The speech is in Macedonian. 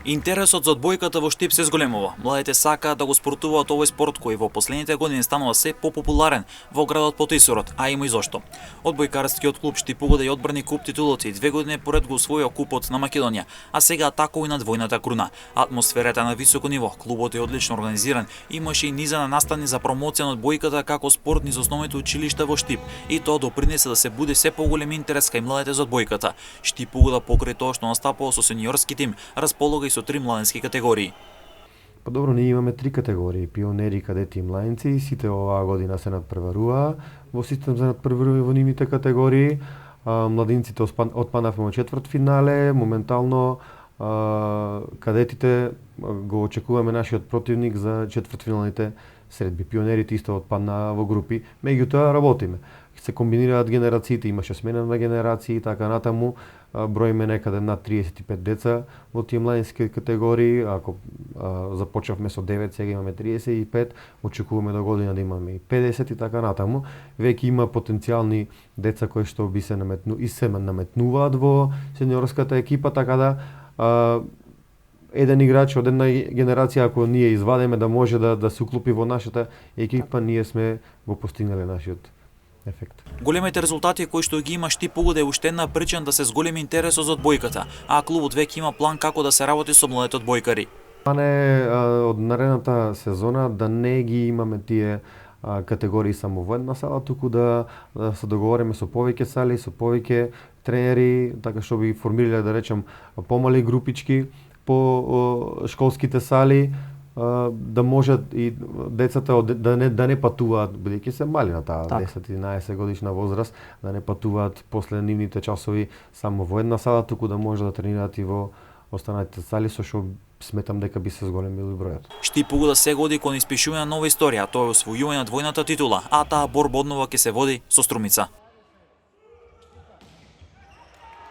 Интересот за одбојката во Штип се зголемува. Младите сакаат да го спортуваат овој спорт кој во последните години станува се попопуларен во градот Потисурот, а има и зошто. Одбојкарскиот клуб Штип угода и одбрани куп титулата и 2 години поред го усвоио купот на Македонија, а сега атакува и на двојната круна. Атмосферата на високо ниво, клубот е одлично организиран, имаше и низа на настани за промоција на одбојката како спорт низ основните училишта во Штип, и тоа допринесе да се буде се поголем интерес кај младите за одбојката. Штип угода покрај тоа што настапува со сениорски тим, располага и со 3 младенски категории. Па добро, ние имаме 3 категории: пионери, кадети и младенци. Сите оваа година се надпреваруваа во систем за надпреварување во нивните категории. Младинците отпаднавме во четвртфинале. Моментално кадетите го очекуваме нашиот противник за четвртфиналните средби. Пионерите исто отпаднаа во групи. Меѓутоа работиме. Се комбинираат генерациите, имаше смена на генерации и така натаму. Броиме некаде над 35 деца во тие младински категории. Ако започнавме со 9, сега имаме 35, очекуваме до година да имаме и 50 и така натаму. Веќе има потенцијални деца кои што би се наметнуваат во сениорската екипа, така да еден играч од една генерација, ако ние извадиме да може да се уклопи во нашата екипа, ние сме го постигнале нашиот ефект. Големите резултати кои што ги има Штип угода е уште една причина да се зголеми интересот за одбојката, а клубот веќе има план како да се работи со младите одбојкари. Од наредната сезона да не ги имаме тие категории само во една сала, туку да се договориме со повеќе сали, со повеќе тренери, така што би формирале, да речем, помали групички по школските сали, да можат и децата да не патуваат, бидејќи се мали на таа 10-11 годишна возраст, да не патуваат после нивните часови само во една сала, туку да може да тренираат и во останатите сали, со што сметам дека би се зголемил и бројот. Штип угода се годи кон испишување на нова историја, тоа е освојување на двојната титула, а таа борба однова ќе се води со Струмица.